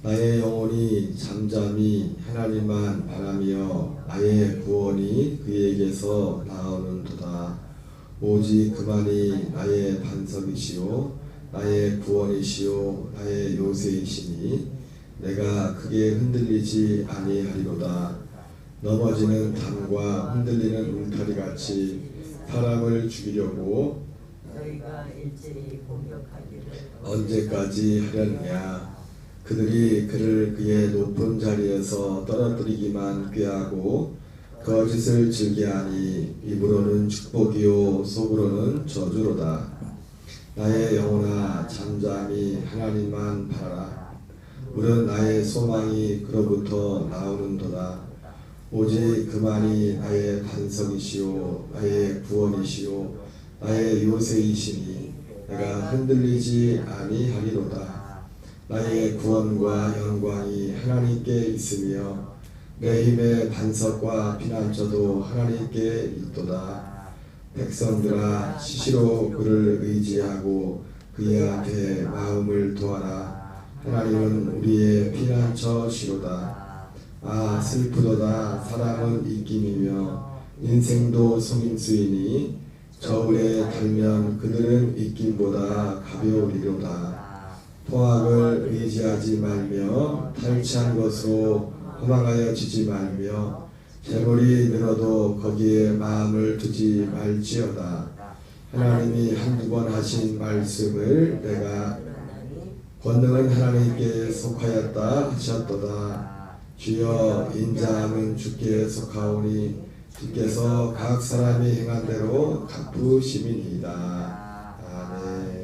나의 영혼이 잠잠히 하나님만 바라며 나의 구원이 그에게서 나오는도다. 오직 그만이 나의 반석이시요 나의 구원이시요 나의 요새이시니 내가 크게 흔들리지 아니하리로다. 넘어지는 담과 흔들리는 울타리같이 사람을 죽이려고 너희가 일제히 공격하기를 언제까지 하려느냐. 그들이 그를 그의 높은 자리에서 떨어뜨리기만 꾀하고 거짓을 즐겨하니 입으로는 축복이요 속으로는 저주로다. 나의 영혼아 잠잠히 하나님만 바라라. 물은 나의 소망이 그로부터 나오는도다. 오직 그만이 나의 반석이시요 나의 구원이시요 나의 요새이시니 내가 흔들리지 아니하리로다. 나의 구원과 영광이 하나님께 있으며 내 힘의 반석과 피난처도 하나님께 있도다. 백성들아 시시로 그를 의지하고 그의 앞에 마음을 도하라. 하나님은 우리의 피난처시로다. 아 슬프도다. 사람은 입김이며 인생도 속임수이니 저울에 달면 그들은 입김보다 가벼우리로다. 포악을 의지하지 말며 탈취한 것으로 허망하여 지지 말며 재물이 늘어도 거기에 마음을 두지 말지어다. 하나님이 한두 번 하신 말씀을 내가 권능은 하나님께 속하였다 하셨도다. 주여 인자함은 주께 속하오니 주께서 각 사람이 행한 대로 갚으심이니이다. 아멘.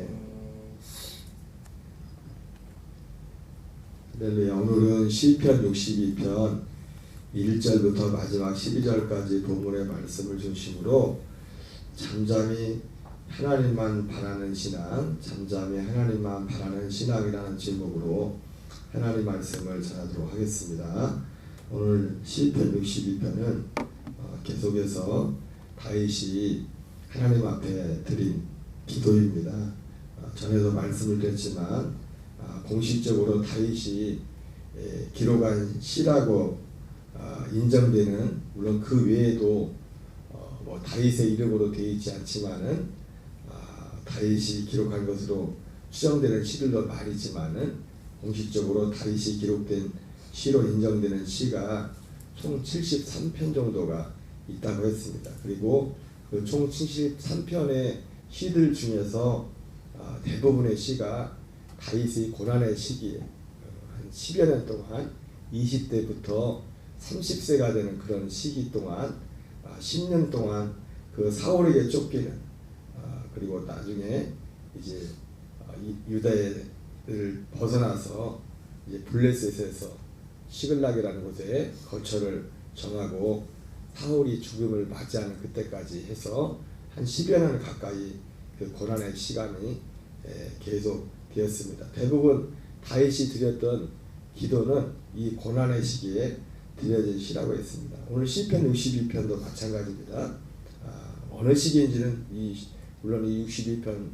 할렐루야. 오늘은 시편 62편 1절부터 마지막 12절까지 본문의 말씀을 중심으로 잠잠히 하나님만 바라는 신앙, 잠잠히 하나님만 바라는 신앙이라는 제목으로 하나님 말씀을 전하도록 하겠습니다. 오늘 시편 62편은 계속해서 다윗이 하나님 앞에 드린 기도입니다. 전에도 말씀을 드렸지만 공식적으로 다윗이 기록한 시라고 인정되는, 물론 그 외에도 뭐 다윗의 이름으로 되어 있지 않지만은 다윗이 기록한 것으로 추정되는 시들도 많이지만은 공식적으로 다윗이 기록된 시로 인정되는 시가 총 73편 정도가 있다고 했습니다. 그리고 그 총 73편의 시들 중에서 대부분의 시가 다윗의 고난의 시기에 한 10여 년 동안 20대부터 30세가 되는 그런 시기 동안 10년 동안 그 사울에게 쫓기는, 그리고 나중에 이제 유다를 벗어나서 이제 블레셋에서 시글락이라는 곳에 거처를 정하고 사울이 죽음을 맞이하는 그때까지 해서 한 10여 년 가까이 그 고난의 시간이 계속 되었습니다. 대부분 다윗이 드렸던 기도는 이 고난의 시기에 드려진 시라고 했습니다. 오늘 시편 62편도 마찬가지입니다. 어느 시기인지는 물론 이 62편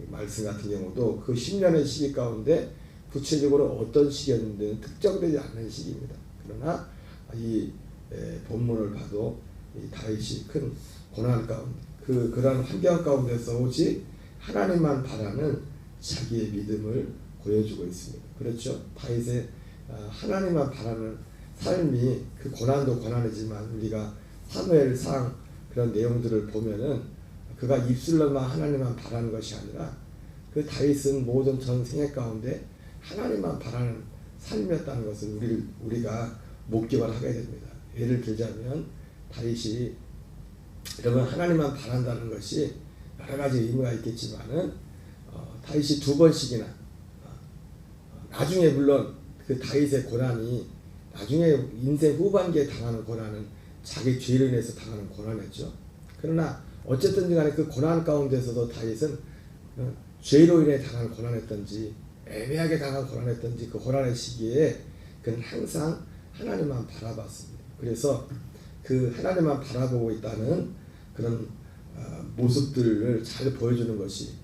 말씀 같은 경우도 그 10년의 시기 가운데 구체적으로 어떤 시기였는지는 특정되지 않는 시기입니다. 그러나 이 본문을 봐도 이 다윗이 큰 고난 가운데 그런 환경 가운데서 오직 하나님만 바라는 자기의 믿음을 보여주고 있습니다. 그렇죠? 다윗의 하나님만 바라는 삶이, 그 고난도 고난이지만 우리가 사무엘상 그런 내용들을 보면은 그가 입술로만 하나님만 바라는 것이 아니라 그 다윗은 모든 전 생애 가운데 하나님만 바라는 삶이었다는 것을 우리가 목격을 하게 됩니다. 예를 들자면 다윗이 여러분 하나님만 바란다는 것이 여러 가지 의미가 있겠지만은 다윗이 두 번씩이나 나중에, 물론 그 다윗의 고난이 나중에 인생 후반기에 당하는 고난은 자기 죄로 인해서 당하는 고난이었죠. 그러나 어쨌든 간에 그 고난 가운데서도 다윗은 죄로 인해 당한 고난했던지 애매하게 당한 고난했던지 그 고난의 시기에 그는 항상 하나님만 바라봤습니다. 그래서 그 하나님만 바라보고 있다는 그런 모습들을 잘 보여주는 것이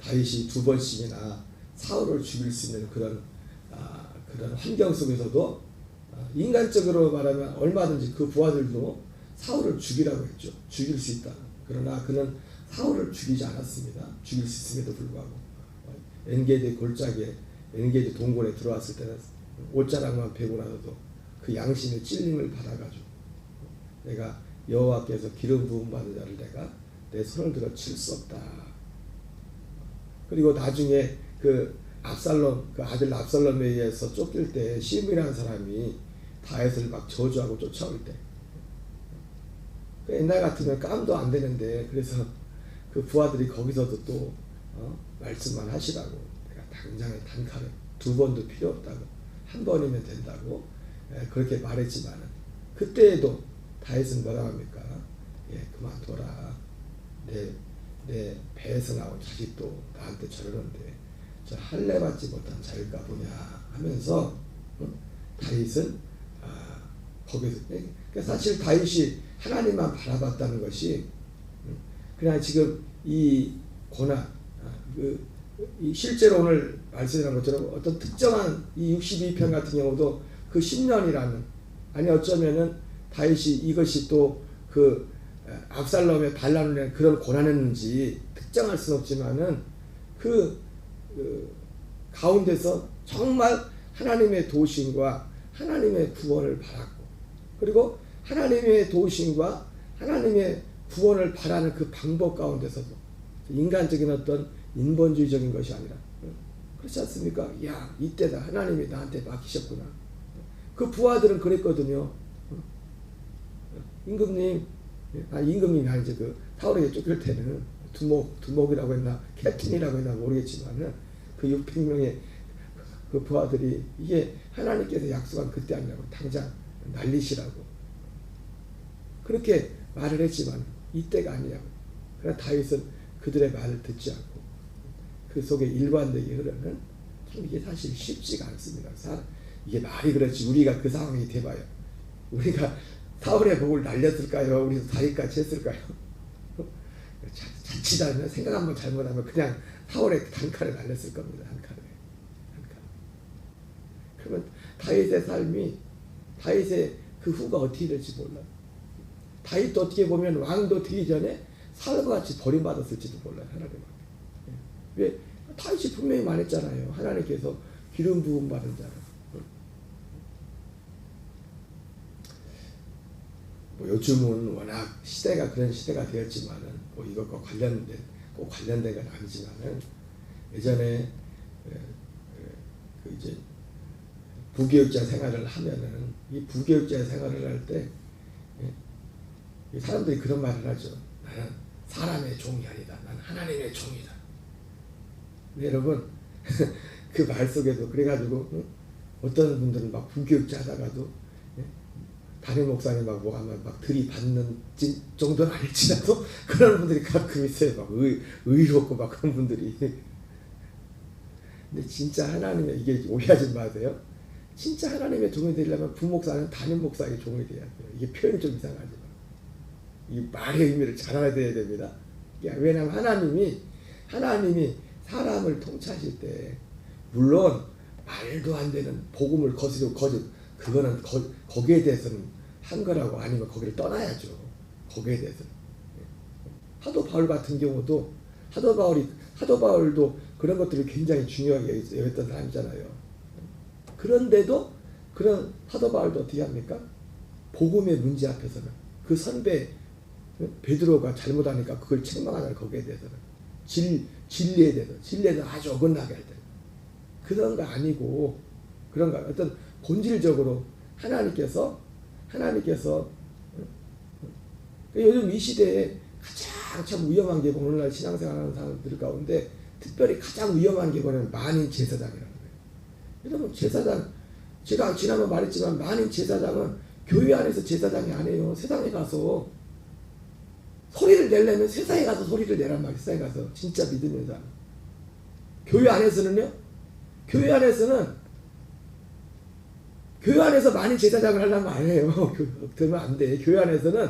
다윗이 두 번씩이나 사울을 죽일 수 있는 그런 그런 환경 속에서도 인간적으로 말하면 얼마든지 그 부하들도 사울을 죽이라고 했죠. 죽일 수 있다. 그러나 그는 사울을 죽이지 않았습니다. 죽일 수 있음에도 불구하고 엔게디 골짜기에 엔게디 동굴에 들어왔을 때는 옷자락만 베고 나서도 그 양심의 찔림을 받아가지고 내가 여호와께서 기름 부음 받은 자를 내가 내 손을 들어 칠 수 없다. 그리고 나중에 그 압살롬 그 아들 압살롬에 의해서 쫓길 때 시므이라는 사람이 다윗을 막 저주하고 쫓아올 때 옛날 같으면 깜도 안 되는데 그래서 그 부하들이 거기서도 또 말씀만 하시라고 내가 당장에 단칼에 2번도 필요 없다고 1번이면 된다고 그렇게 말했지만 그때에도 다윗은 뭐라 합니까? 그만둬라. 내 배에서 나온 자식도 나한테 저러는데 저 할례 받지 못한 자일까 보냐 하면서 다윗은 거기서 그러니까 사실 다윗이 하나님만 바라봤다는 것이 그냥 지금 이 고난 이 실제로 오늘 말씀드린 것처럼 어떤 특정한 이 62편 같은 경우도 그 10년이라는 아니 어쩌면은 다윗이 이것이 또 그 압살롬의 반란을 위한 그런 고난이었는지 특정할 수는 없지만은 그 가운데서 정말 하나님의 도우심과 하나님의 구원을 바랐고 그리고 하나님의 도우심과 하나님의 구원을 바라는 그 방법 가운데서도 인간적인 어떤 인본주의적인 것이 아니라 그렇지 않습니까? 야 이때다 하나님이 나한테 맡기셨구나. 그 부하들은 그랬거든요. 임금님이 아니지 그 사울에게 쫓길 때는 두목이라고 했나 캡틴이라고 했나 모르겠지만은 그 600명의 그 부하들이 이게 하나님께서 약속한 그때 아니라고 당장 날리시라고 그렇게 말을 했지만 이때가 아니냐고. 그러나 다윗은 그들의 말을 듣지 않고 그 속에 일관되게 흐르는 참 이게 사실 쉽지가 않습니다. 이게 말이 그렇지 우리가 그 상황이 돼봐요. 우리가 사울의 목을 날렸을까요? 우리도 다윗같이 했을까요? 자칫하면 생각 한번 잘못하면 그냥 사울의 단칼에 날렸을 겁니다. 한 칼에. 그러면 다윗의 삶이 다윗의 그 후가 어떻게 될지 몰라요. 다윗도 어떻게 보면 왕도 되기 전에 사울과 같이 버림받았을지도 몰라요. 하나님한테. 왜? 다윗이 분명히 말했잖아요. 하나님께서 기름 부음 받은 자라. 뭐 요즘은 워낙 시대가 그런 시대가 되었지만은 뭐 이것과 꼭 관련된 건 아니지만은 예전에 그 이제 부교육자 생활을 하면은 이 부교육자 생활을 할 때 사람들이 그런 말을 하죠. 나는 사람의 종이 아니다. 나는 하나님의 종이다. 근데 여러분 그 말 속에도 그래가지고 어떤 분들은 막 부교육자 하다가도 담임 목사님 막 뭐 하면 막 들이받는 정도는 아닐지라도 그런 분들이 가끔 있어요. 막 의롭고 막 그런 분들이. 근데 진짜 하나님의 이게 오해하지 마세요. 진짜 하나님의 종이 되려면 부목사는 담임 목사의 종이 돼야 돼요. 이게 표현이 좀 이상하지만 이 말의 의미를 잘 알아야 됩니다. 왜냐하면 하나님이 사람을 통치하실 때 물론 말도 안 되는 복음을 거스르고 그거는 거기에 대해서는 한 거라고 아니면 거기를 떠나야죠. 거기에 대해서는. 사도 바울 같은 경우도 사도 바울도 그런 것들이 굉장히 중요하게 여겼던 사람이잖아요. 그런데도 그런 사도 바울도 어떻게 합니까? 복음의 문제 앞에서는 그 선배 베드로가 잘못하니까 그걸 책망하잖아요. 거기에 대해서는 진리에 대해서 아주 어긋나게 할 때 그런 거 아니고 그런가 어떤 본질적으로 하나님께서 요즘 이 시대에 가장 참 위험한 게 오늘날 신앙생활하는 사람들 가운데 특별히 가장 위험한 게 뭐냐면 만인 제사장이라는 거예요. 여러분 제사장 제가 지난번 말했지만 만인 제사장은 교회 안에서 제사장이 아니에요. 세상에 가서 소리를 내려면 세상에 가서 소리를 내란 말이에요. 세상에 가서 진짜 믿는 사람. 교회 안에서는요. 교회 안에서 많이 제사장을 하려면 안 해요. 그러면 안 돼. 교회 안에서는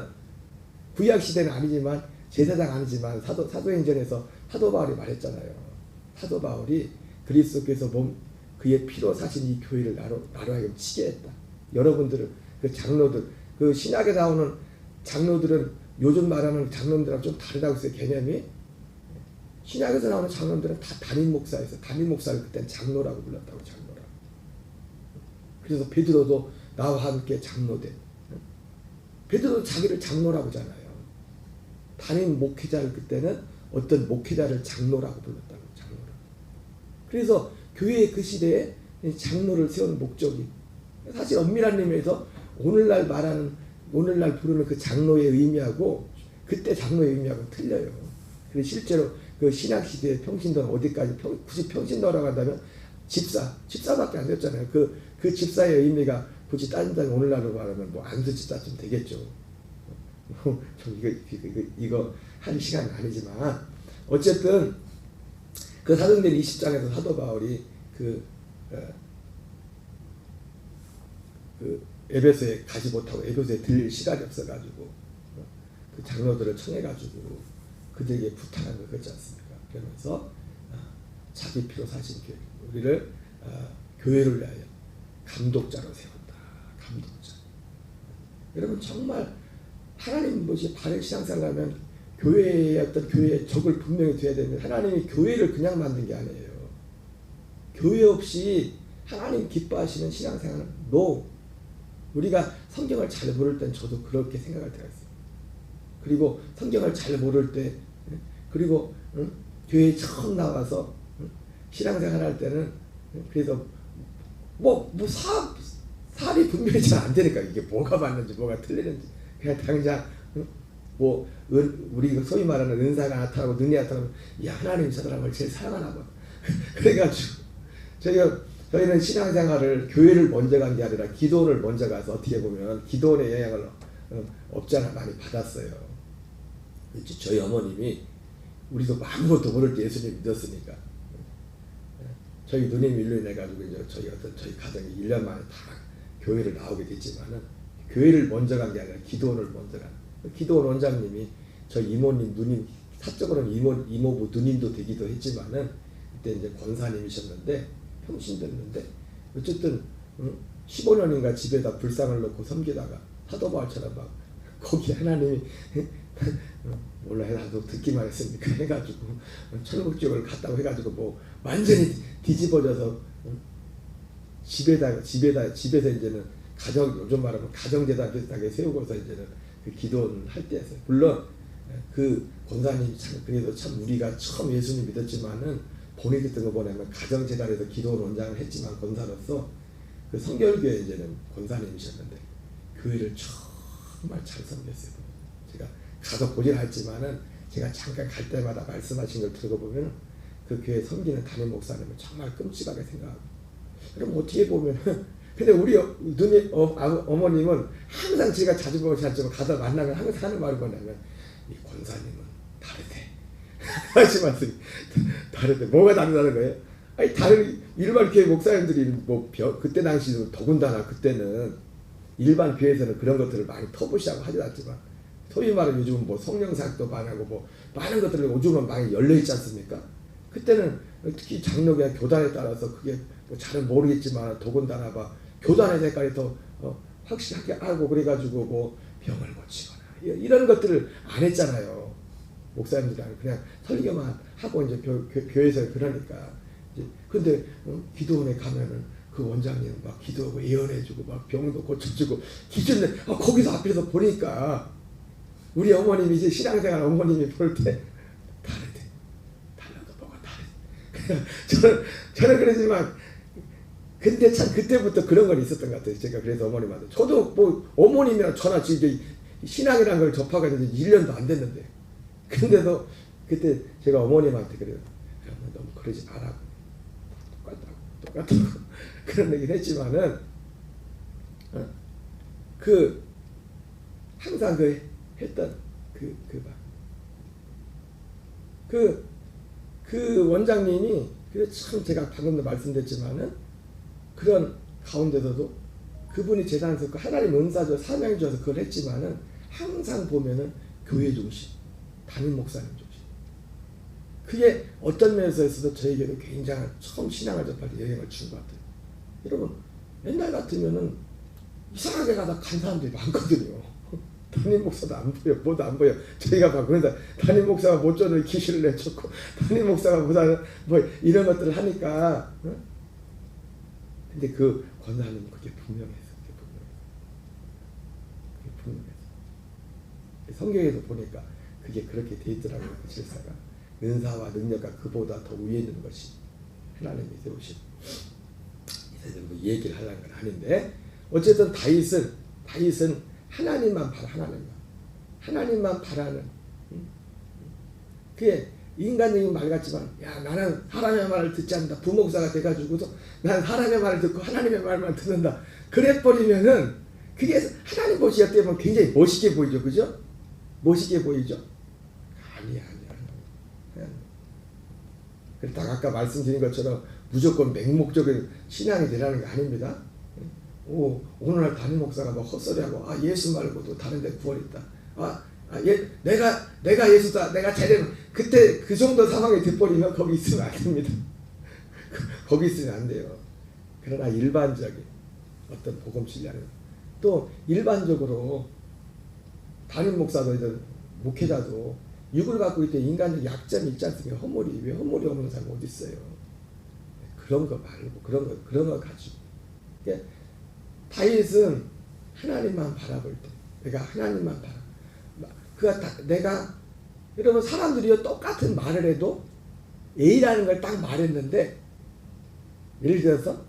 구약 시대는 아니지만 제사장 아니지만 사도행전에서 사도 바울이 말했잖아요. 사도 바울이 그리스도께서 그의 피로 사신 이 교회를 나로 하여금 치게 했다. 여러분들은 그 장로들, 그 신약에 나오는 장로들은 요즘 말하는 장로들하고 좀 다르다고 했어요. 개념이. 신약에서 나오는 장로들은 다 담임 목사에서 담임 목사를 그때는 장로라고 불렀다고. 장로라고. 그래서 베드로도 나와 함께 장로돼. 베드로도 자기를 장로라고 하잖아요. 담임 목회자를 그때는 어떤 목회자를 장로라고 불렀다고. 장로라고. 그래서 교회의 그 시대에 장로를 세우는 목적이 사실 엄밀한 의미에서 오늘날 부르는 그 장로의 의미하고 그때 장로의 의미하고 틀려요. 그래서 실제로 그 신약 시대의 평신도는 어디까지 굳이 평신도라고 한다면 집사밖에 안 됐잖아요. 그 집사의 의미가 굳이 따진다면 오늘날로 말하면 뭐 안수 집사쯤 되겠죠. 이거 할 시간은 아니지만 어쨌든 그 사도행전 20장에서 사도 바울이 그 에베소에 가지 못하고 에베소에 들릴 시간이 없어가지고 그 장로들을 청해가지고 그들에게 부탁한 거 그렇지 않습니까? 그러면서 자기 피로 사신 교회 우리를 교회를 위하여 감독자로 세웠다. 감독자. 여러분 정말 하나님 것이 바른 신앙생활하면 교회의 어떤 교회의 적을 분명히 둬야 되는데 하나님이 교회를 그냥 만든 게 아니에요. 교회 없이 하나님 기뻐하시는 신앙생활은 NO. 우리가 성경을 잘 모를 땐 저도 그렇게 생각할 때가 있어요. 그리고 성경을 잘 모를 때 그리고 교회에 처음 나와서 신앙생활 할 때는 그래서 살이 분별이 잘 안 되니까 이게 뭐가 맞는지 뭐가 틀리는지 그냥 당장 우리 소위 말하는 은사가 나타나고 능력이 나타나면 야 하나님이 저 사람을 제일 사랑하나 봐. 그래가지고 저희는 신앙생활을 교회를 먼저 간 게 아니라 기도를 먼저 가서 어떻게 보면 기도원의 영향을 없지 않아 많이 받았어요. 저희 어머님이 우리도 아무것도 모를 때 예수님 믿었으니까 저희 누님 일로 인해 가지고 이제 저희 가정이 1년 만에 다 교회를 나오게 됐지만은 교회를 먼저 간 게 아니라 기도원을 먼저 간. 기도원 원장님이 저희 이모님 누님 사적으로는 이모부 누님도 되기도 했지만은 그때 이제 권사님이셨는데 평신됐는데 어쨌든 15년인가 집에다 불상을 놓고 섬기다가 사도 바울처럼 막 거기 하나님이 몰라 나도 듣기만 했으니까 해가지고 천국지옥을 갔다고 해가지고 뭐 완전히 뒤집어져서 집에서 이제는 요즘 말하면 가정재단 비슷하게 세우고서 이제는 그 기도는 할 때였어요. 물론 그 권사님이 참 그래도 참 우리가 처음 예수님 믿었지만은 본인이 듣던 거 보면 가정재단에서 기도원 원장을 했지만 권사로서 그 성결교회 이제는 권사님이셨는데 교회를 정말 잘 섬겼어요. 제가 가서 보질 않지만은 제가 잠깐 갈 때마다 말씀하신 걸 들어보면 그 교회 섬기는 담임 목사님은 정말 끔찍하게 생각하고 그럼 어떻게 보면 근데 우리 누님 어머님은 항상 제가 자주 보지 않지만 가서 만나면 항상 하는 말이 뭐냐면 이 권사님은 다르대. 말씀하시니 다르대. 뭐가 다르다는 거예요? 아니 다른 일반 교회 목사님들이 그때 당시도 더군다나 그때는 일반 교회에서는 그런 것들을 많이 터부시하고 하지 않지만 소위 말하면 요즘은 뭐 성령사역도 많이 하고 뭐 많은 것들을 요즘은 많이 열려 있지 않습니까? 그때는 특히 장로교회 교단에 따라서 그게 뭐 잘은 모르겠지만 더군다나 교단의 색깔이 더 확실하게 알고 그래가지고 뭐 병을 고치거나 이런 것들을 안 했잖아요. 목사님들이 그냥 설교만 하고 이제 교회에서 그러니까 이제 근데 기도원에 가면은 그 원장님 막 기도하고 예언해주고 막 병도 고쳐주고 기준에 거기서 앞에서 보니까 우리 어머님이 이제 신앙생활 어머님이 볼 때 다르대. 달라도 뭐가 다르대. 저는 그러지만 근데 참 그때부터 그런 건 있었던 것 같아요. 제가 그래서 어머님한테 저도 뭐 어머님이랑 저나 지금 신앙이라는 걸 접하고 이제 1년도 안 됐는데 근데도 그때 제가 어머님한테 그래요. 너무 그러지 말라고. 똑같다고. 그런 얘기를 했지만은 항상 했던 그 원장님이 그래서 참 제가 방금도 말씀드렸지만은 그런 가운데서도 그분이 재단에서 하나님 은사 줘 사명 줘서 그걸 했지만은 항상 보면은 교회 중심, 담임 목사님 중심. 그게 어떤 면에서도 저에게도 굉장한 처음 신앙을 접할 때 영향을 준 것 같아요. 여러분 옛날 같으면은 이상하게 가다 간 사람들이 많거든요. 담임 목사도 안 보여, 뭐도 안 보여. 저희가 막 그러다 담임 목사가 모쪼는 귀신을 내쫓고 담임 목사가 보다는 뭐 이런 것들을 하니까. 근데 그 권사님 그게 분명했어. 그게 분명했어. 성경에도 보니까 그게 그렇게 돼 있더라고요. 그 질서가 은사와 능력과 그보다 더 위에 있는 것이 하나님이 세우신. 이제 뭐 얘기를 하려는 건 아닌데 어쨌든 다윗은 하나님만 바라. 하나님만 바라는. 그게 인간적인 말 같지만 야 나는 사람의 말을 듣지 않는다. 부목사가 돼가지고서 난 사람의 말을 듣고 하나님의 말만 듣는다. 그래버리면은 그게 하나님 보시기 때문에 굉장히 멋있게 보이죠. 그죠? 멋있게 보이죠? 아니야. 그렇다고 아까 말씀드린 것처럼 무조건 맹목적인 신앙이 되라는 게 아닙니다. 오늘날 담임 목사가 뭐 헛소리하고 예수 말고도 다른 데 구원 있다. 내가 예수다. 내가 제대로 그때 그 정도 상황에 돼버리면 거기 있으면 안 됩니다. 거기 있으면 안 돼요. 그러나 일반적인 어떤 복음 진리하는 또 일반적으로 담임 목사도 목회자도 육을 갖고 있던 인간적 약점이 있지 않습니까? 허물이 왜 허물이 없는 사람이 어디 있어요? 그런 거 말고 그런 거 가지고. 그러니까 다윗은 하나님만 바라볼 때, 내가 하나님만 바라. 내가 여러분 사람들이요 똑같은 말을 해도 A라는 걸 딱 말했는데 예를 들어서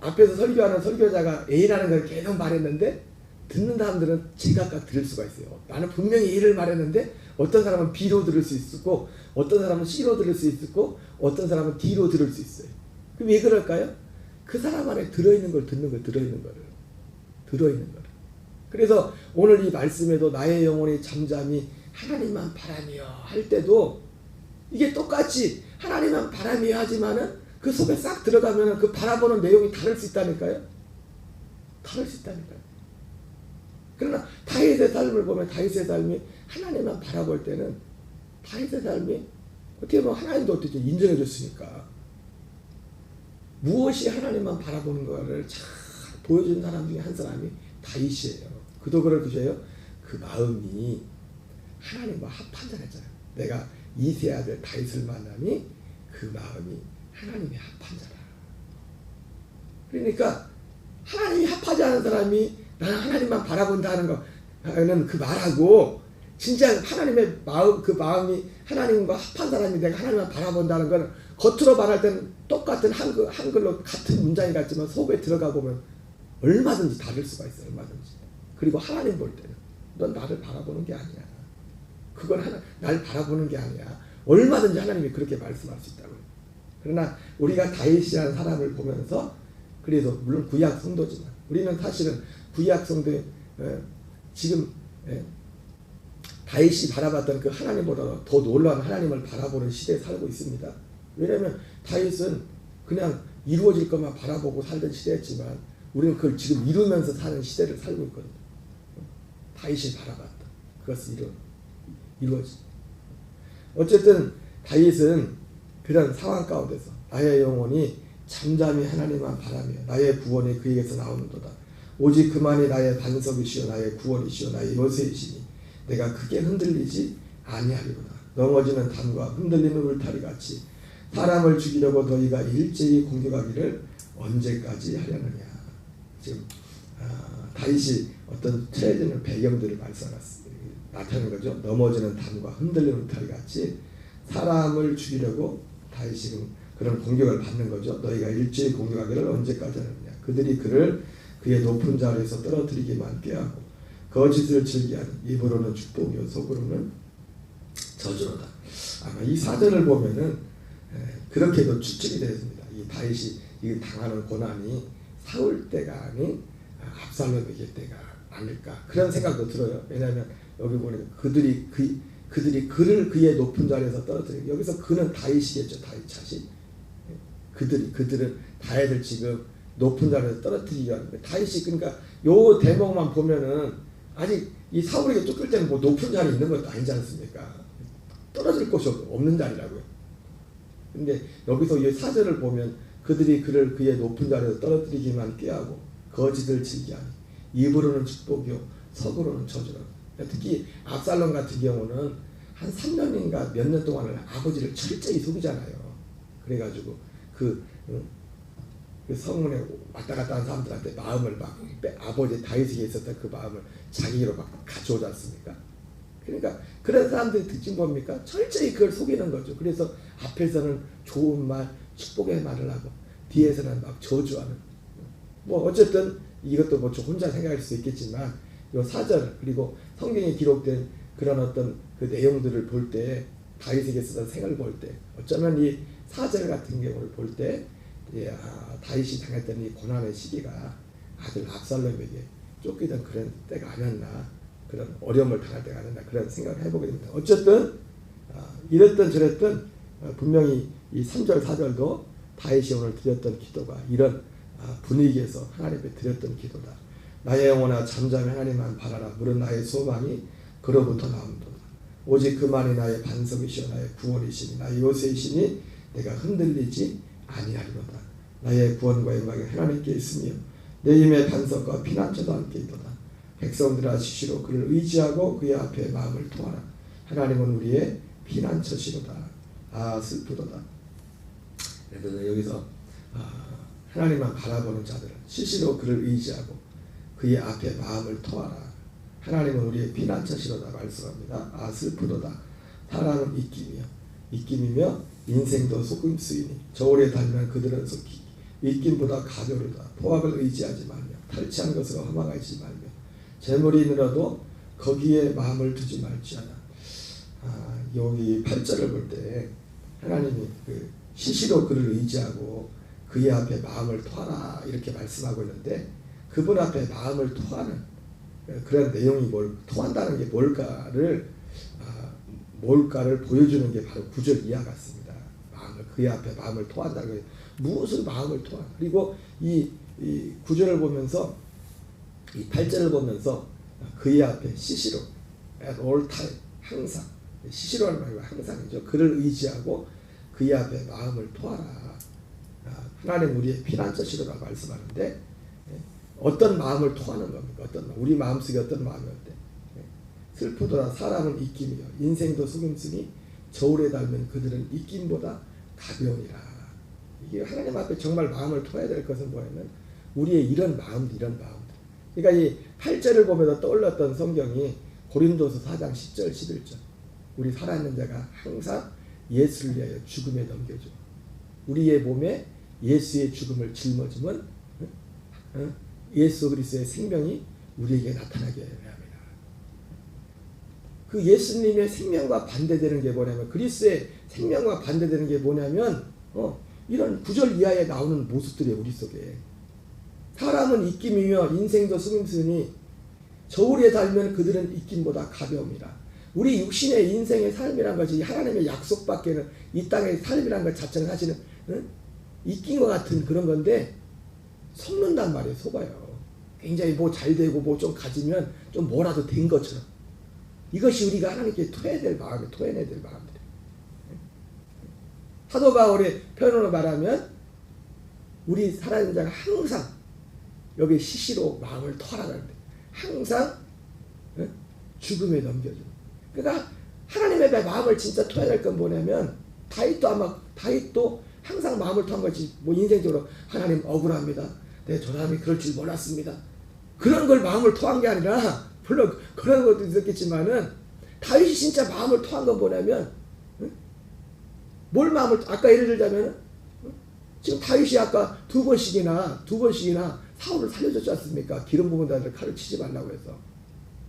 앞에서 설교하는 설교자가 A라는 걸 계속 말했는데 듣는 사람들은 제각각 들을 수가 있어요. 나는 분명히 A를 말했는데 어떤 사람은 B로 들을 수 있고 어떤 사람은 C로 들을 수 있고 어떤 사람은 D로 들을 수 있어요. 그럼 왜 그럴까요? 그 사람 안에 들어있는 걸 듣는 거예요. 들어있는 거를. 그래서 오늘 이 말씀에도 나의 영혼이 잠잠히 하나님만 바라며 할 때도 이게 똑같이 하나님만 바라며 하지만은 그 속에 싹 들어가면은 그 바라보는 내용이 다를 수 있다니까요. 그러나 다윗의 삶을 보면 다윗의 삶이 하나님만 바라볼 때는 다윗의 삶이 어떻게 보면 하나님도 어떻게 인정해 줬으니까 무엇이 하나님만 바라보는 거를 잘 보여준 사람 중에 한 사람이 다윗이에요. 그도 그러셔요. 그 마음이 하나님과 합한 자랬잖아요. 내가 이세 아들 다윗을 만나니 그 마음이 하나님이 합한 자라. 그러니까 하나님이 합하지 않은 사람이 나는 하나님만 바라본다는 거는 그 말하고 진짜 하나님의 마음 그 마음이 하나님과 합한 사람이 내가 하나님만 바라본다는 건 겉으로 말할 때는 똑같은 한글로 같은 문장이 같지만 속에 들어가 보면 얼마든지 다를 수가 있어요. 얼마든지. 그리고 하나님 볼 때는 넌 나를 바라보는 게 아니야. 그건 날 바라보는 게 아니야. 얼마든지 하나님이 그렇게 말씀할 수 있다고요. 그러나 우리가 다윗이라는 사람을 보면서 그래서 물론 구약 성도지만 우리는 사실은 구약 성도의 지금 다윗이 바라봤던 그 하나님보다 더 놀라운 하나님을 바라보는 시대에 살고 있습니다. 왜냐하면 다윗은 그냥 이루어질 것만 바라보고 살던 시대였지만 우리는 그걸 지금 이루면서 사는 시대를 살고 있거든요. 다윗이 바라봤다. 그것은 이루어지. 어쨌든 다윗은 그런 상황 가운데서 나의 영혼이 잠잠히 하나님만 바라며 나의 구원이 그에게서 나오는도다. 오직 그만이 나의 반석이시오 나의 구원이시오 나의 요새이시니 내가 크게 흔들리지 아니하리로다. 넘어지는 담과 흔들리는 울타리 같이 사람을 죽이려고 너희가 일제히 공격하기를 언제까지 하려느냐. 지금 다윗이 어떤 틀어지는 배경들을 나타내는 거죠. 넘어지는 담과 흔들리는 울타리 같이 사람을 죽이려고 다윗이 지금 그런 공격을 받는 거죠. 너희가 일제히 공격하기를 언제까지 하느냐. 그들이 그를 그의 높은 자리에서 떨어뜨리기만 꾀하고 거짓을 즐기하는 입으로는 축복이요 속으로는 저주로다. 아마 이 사전을 보면은 그렇게도 추측이 되었습니다. 이 다윗이 이 당하는 고난이 사울 때가 아닌 압살롬에게 때가 아닐까 그런 생각도 들어요. 왜냐하면 여기 보니까 그들이 그를 그의 높은 자리에서 떨어뜨리고 여기서 그는 다윗이겠죠. 다윗 자신. 그들은 다윗을 지금 높은 자리에서 떨어뜨리기 하는데 다윗이 그러니까 요 대목만 보면은 아직 이 사울에게 쫓길 때는 뭐 높은 자리에 있는 것도 아니지 않습니까? 떨어질 곳이 없는 자리라고요. 근데 여기서 이 4절을 보면 그들이 그를 그의 높은 자리에서 떨어뜨리기만 꾀하고 거짓을 즐기하니 입으로는 축복이요 속으로는 저주라. 특히 압살롬 같은 경우는 한 3년인가 몇 년 동안을 아버지를 철저히 속이잖아요. 그래가지고 그 성문에 왔다 갔다 하는 사람들한테 마음을 막 아버지 다윗에게 있었던 그 마음을 자기로 막 가져오지 않습니까? 그러니까 그런 사람들의 특징 뭡니까? 철저히 그걸 속이는 거죠. 그래서 앞에서는 좋은 말, 축복의 말을 하고 뒤에서는 막 저주하는. 뭐 어쨌든 이것도 뭐 혼자 생각할 수 있겠지만 요 4절 그리고 성경에 기록된 그런 어떤 그 내용들을 볼 때 다윗에게 쓰던 생을 볼 때 어쩌면 이 4절 같은 경우를 볼 때 다윗이 당했던 이 고난의 시기가 아들 압살롬에게 쫓기던 그런 때가 아니었나, 그런 어려움을 당할 때가 아니었나 그런 생각을 해보게 됩니다. 어쨌든 이랬던 저랬던 분명히 이 3절 4절도 다윗이 오늘 드렸던 기도가 이런 분위기에서 하나님께 드렸던 기도다. 나의 영혼아 잠잠히 하나님만 바라라. 물은 나의 소망이 그로부터 나옵니다. 오직 그만이 나의 반석이시오 나의 구원이시니 나의 요새이시니 내가 흔들리지 아니하리로다. 나의 구원과 영광이 하나님께 있으며 내 힘의 반석과 피난처도 함께 있도다. 백성들아 시시로 그를 의지하고 그의 앞에 마음을 토하라. 하나님은 우리의 피난처시로다. 슬프도다. 그래서 여기서 하나님만 바라보는 자들은 시시로 그를 의지하고 그의 앞에 마음을 토하라. 하나님은 우리의 피난처시로다 말씀합니다. 슬프도다. 사랑은 입김이며 인생도 속임수이니 저울에 달면 그들은 속히 입김보다 가벼르다. 포악을 의지하지 말며 탈취한 것으로 허망하지 말며 재물이 늘어도 거기에 마음을 두지 말지어다. 여기 8절을 볼 때 하나님이 시시로 그를 의지하고 그의 앞에 마음을 토하라 이렇게 말씀하고 있는데 그분 앞에 마음을 토하는 그런 내용이 토한다는 게 뭘까를 보여주는 게 바로 9절 이하 같습니다. 그의 앞에 마음을 토한다는 게 무엇을 마음을 토하나. 그리고 이 9절을 보면서 이 8절을 보면서 그의 앞에 시시로 at all time 항상 시시로하는 말이 항상이죠. 그를 의지하고 그의 앞에 마음을 토하라. 하나님 우리의 피난처시로라 말씀하는데 어떤 마음을 토하는 겁니까? 우리 마음속에 어떤 마음이었대? 슬프더라. 사람은 입김이요 인생도 속임수니 저울에 달면 그들은 입김보다 가벼우니라. 이게 하나님 앞에 정말 마음을 토해야 될 것은 뭐냐면 우리의 이런 마음들. 그러니까 이 8절을 보면서 떠올랐던 성경이 고린도서 4장 10절 11절. 우리 살아있는 자가 항상 예수를 위하여 죽음에 넘겨줘. 우리의 몸에 예수의 죽음을 짊어지면 예수 그리스도의 생명이 우리에게 나타나게 합니다. 그 예수님의 생명과 반대되는 게 뭐냐면 그리스도의 생명과 반대되는 게 뭐냐면 이런 9절 이하에 나오는 모습들이에요. 우리 속에 사람은 입김이며 인생도 속임수니 저울에 달면 그들은 입김보다 가벼움이라. 우리 육신의 인생의 삶이란 것이 하나님의 약속밖에는 이 땅의 삶이란 것 자체는 사실은 입김과 같은 그런 건데 속는단 말이에요. 속아요. 굉장히 뭐 잘 되고 뭐 좀 가지면 좀 뭐라도 된 것처럼. 이것이 우리가 하나님께 토해야 될 마음이에요. 토해내야 될 마음들이에요. 사도 바울의 표현으로 말하면 우리 살아있는 자가 항상 여기 시시로 마음을 토하라는데 항상 죽음에 넘겨줘. 그러니까 하나님 앞에 마음을 진짜 토해야 될 건 뭐냐면 다윗도 항상 마음을 토한 거지. 뭐 인생적으로 하나님 억울합니다. 내 저 사람이 그럴 줄 몰랐습니다. 그런 걸 마음을 토한 게 아니라 물론 그런 것도 있었겠지만은 다윗이 진짜 마음을 토한 건 뭐냐면 뭘 마음을 아까 예를 들자면 지금 다윗이 아까 두 번씩이나 사울을 살려줬지 않습니까? 기름 부은 자들 칼을 치지 말라고 해서.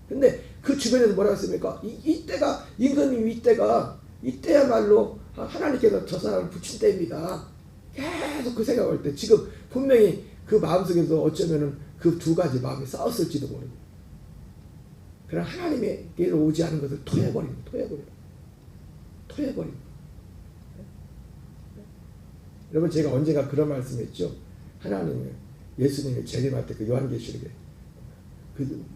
근데 그 주변에서 뭐라고 했습니까? 이때가 임금님 이때야말로 하나님께서 저 사람을 붙인 때입니다. 계속 그 생각할 때 지금 분명히 그 마음속에서 어쩌면은 그 두 가지 마음이 싸웠을지도 모르고. 그럼 하나님에게로 오지 않은 것을 토해버리는. 여러분 제가 언젠가 그런 말씀했죠. 하나님은 예수님이 재림할 때 그 요한계시록에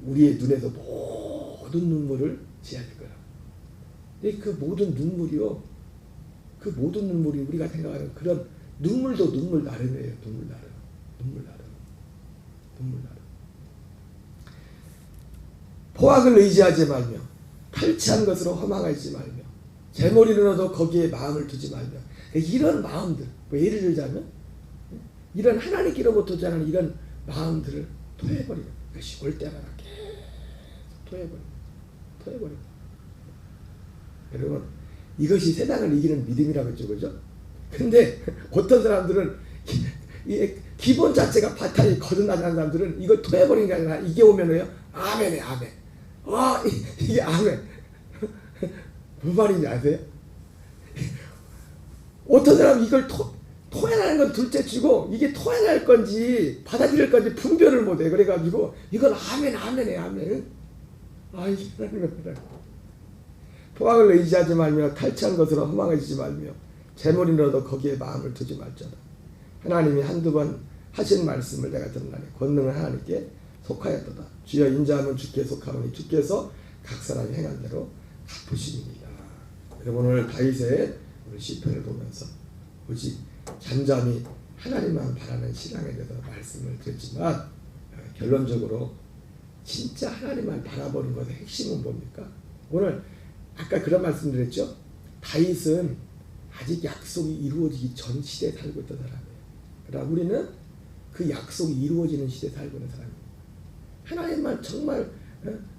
우리의 눈에서 모든 눈물을 지어야 될 거야. 근데 그 모든 눈물이요, 그 모든 눈물이 우리가 생각하는 그런 눈물도 눈물 나름이에요. 눈물 나름, 눈물 나름, 눈물 나름. 포악을 의지하지 말며 탈취한 것으로 허망하지 말며 재물이를 얻어 거기에 마음을 두지 말며. 이런 마음들, 뭐 예를 들자면 이런 하나님께로부터 자는 이런 마음들을 토해버리는 것이 올 때마다 계속 토해버리는. 여러분, 이것이 세상을 이기는 믿음이라고 했죠, 그죠? 근데 어떤 사람들은 기본 자체가 바탕이 거듭나는 사람들은 이걸 토해버리는 게 아니라 이게 오면은요, 아멘에 아멘. 이게 아멘. 무슨 말인지 아세요? 어떤 사람은 이걸 토해내는 건 둘째치고 이게 토해낼 건지 받아들일 건지 분별을 못해. 그래가지고 이건 아멘 아멘에 아멘. 이게 하나님의 말이야. 포악을 의지하지 말며 탈취한 것으로 허망해지지 말며 재물이나 얻어 거기에 마음을 두지 말자라. 하나님이 한두 번 하신 말씀을 내가 들었나니 권능은 하나님께 속하였도다. 주여 인자하면 주께 속하오니 주께서 각 사람이 행한 대로 갚으시니이다. 여러분, 오늘 다윗의 오늘 시편을 보면서 오직 잠잠히 하나님만 바라는 신앙에 대해서 말씀을 드렸지만, 결론적으로 진짜 하나님만 바라보는 것의 핵심은 뭡니까? 오늘 아까 그런 말씀 드렸죠. 다윗은 아직 약속이 이루어지기 전 시대에 살고 있던 사람이에요. 그러나 우리는 그 약속이 이루어지는 시대에 살고 있는 사람이에요. 하나님만 정말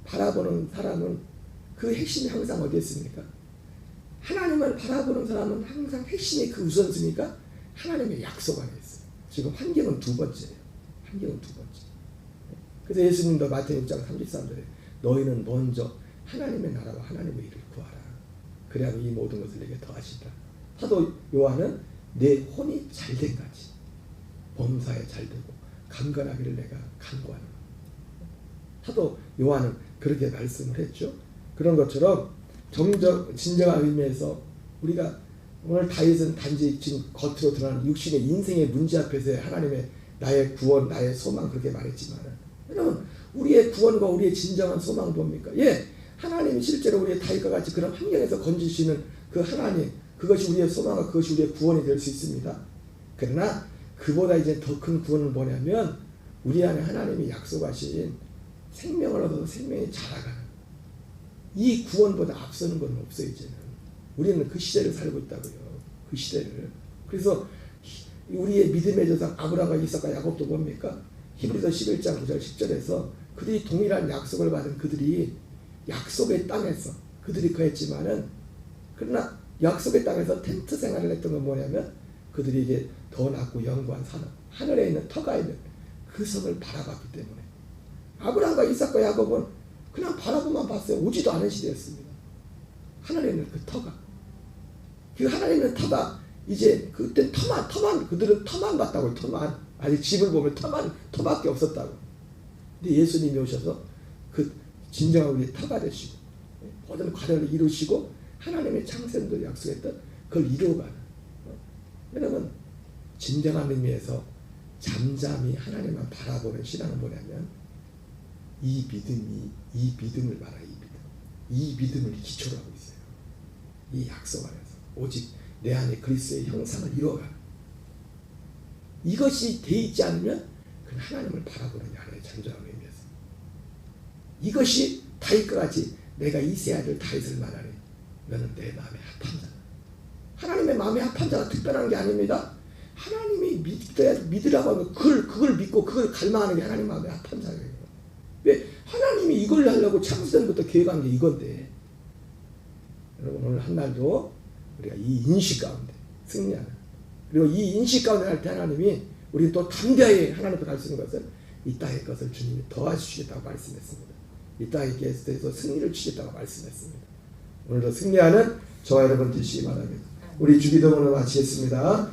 바라보는 사람은 그 핵심이 항상 어디에 있습니까? 하나님을 바라보는 사람은 항상 핵심이 그 우선순위가 하나님의 약속 안에 있어요. 지금 환경은 두 번째예요. 환경은 두 번째. 그래서 예수님도 마태복음 6장 33절에 너희는 먼저 하나님의 나라와 하나님의 일을 구하라. 그래야만 이 모든 것을 내게 더하시리라. 사도 요한은 내 혼이 잘된까지 범사에 잘되고 강건하기를 내가 간구하노라. 사도 요한은 그렇게 말씀을 했죠. 그런 것처럼 진정한 의미에서 우리가 오늘 다윗은 단지 지금 겉으로 드러나는 육신의 인생의 문제 앞에서 하나님의 나의 구원, 나의 소망 그렇게 말했지만, 여러분, 우리의 구원과 우리의 진정한 소망은 뭡니까? 하나님이 실제로 우리의 다윗과 같이 그런 환경에서 건지시는 그 하나님, 그것이 우리의 소망과 그것이 우리의 구원이 될 수 있습니다. 그러나 그보다 이제 더 큰 구원은 뭐냐면 우리 안에 하나님이 약속하신 생명을 얻어서 생명이 자라가는 이 구원보다 앞서는 건 없어요. 이제는 우리는 그 시대를 살고 있다고요. 그 시대를. 그래서 우리의 믿음의 조상 아브라함과 이삭과 야곱도 뭡니까? 히브리서 11장 9절 10절에서 그들이 동일한 약속을 받은 그들이 약속의 땅에서 그들이 거했지만은, 그러나 약속의 땅에서 텐트 생활을 했던 건 뭐냐면 그들이 이제 더 낮고 영구한 산업, 하늘에 있는 터가 있는 그 성을 바라봤기 때문에 아브라함과 이삭과 야곱은 그냥 바라보만 봤어요. 오지도 않은 시대였습니다. 하늘에 있는 그 터가, 그 하늘에 있는 터가 이제 그때 터만 그들은 터만 봤다고요. 터만. 아직 집을 보면 터밖에 없었다고. 근데 예수님이 오셔서 그 진정한 우리 터가 되시고 모든 과정을 이루시고 하나님의 창세전도 약속했던 그걸 이루어가는. 여러분, 진정한 의미에서 잠잠히 하나님만 바라보는 신앙은 뭐냐면 이 믿음을 말하. 이 믿음을 기초로 하고 있어요. 이 약속 안에서 오직 내 안에 그리스도의 형상을 이루어가는, 이것이 돼 있지 않으면 그건 하나님을 바라보는 하나의 잠잠한 의미에서, 이것이 다윗과 같이 내가 이세야 될 다윗을 말하니 너는 내 마음에 합한 자다. 하나님의 마음에 합한 자가 특별한 게 아닙니다. 하나님이 믿으라고 하면 그걸 믿고 그걸 갈망하는 게 하나님 마음에 합한 자예요. 왜? 하나님이 이걸 하려고 창세전부터 계획한 게 이건데. 여러분, 오늘 한날도 우리가 이 인식 가운데 승리하는, 그리고 이 인식 가운데 할 때 하나님이 우리 또 담대하게 하나님께 갈 수 있는 것을 이 땅의 것을 주님이 더하시겠다고 말씀했습니다. 이 땅의 것에서 승리를 주시겠다고 말씀했습니다. 오늘도 승리하는 저와 여러분 되시기 바랍니다. 우리 주기도문을 마치겠습니다.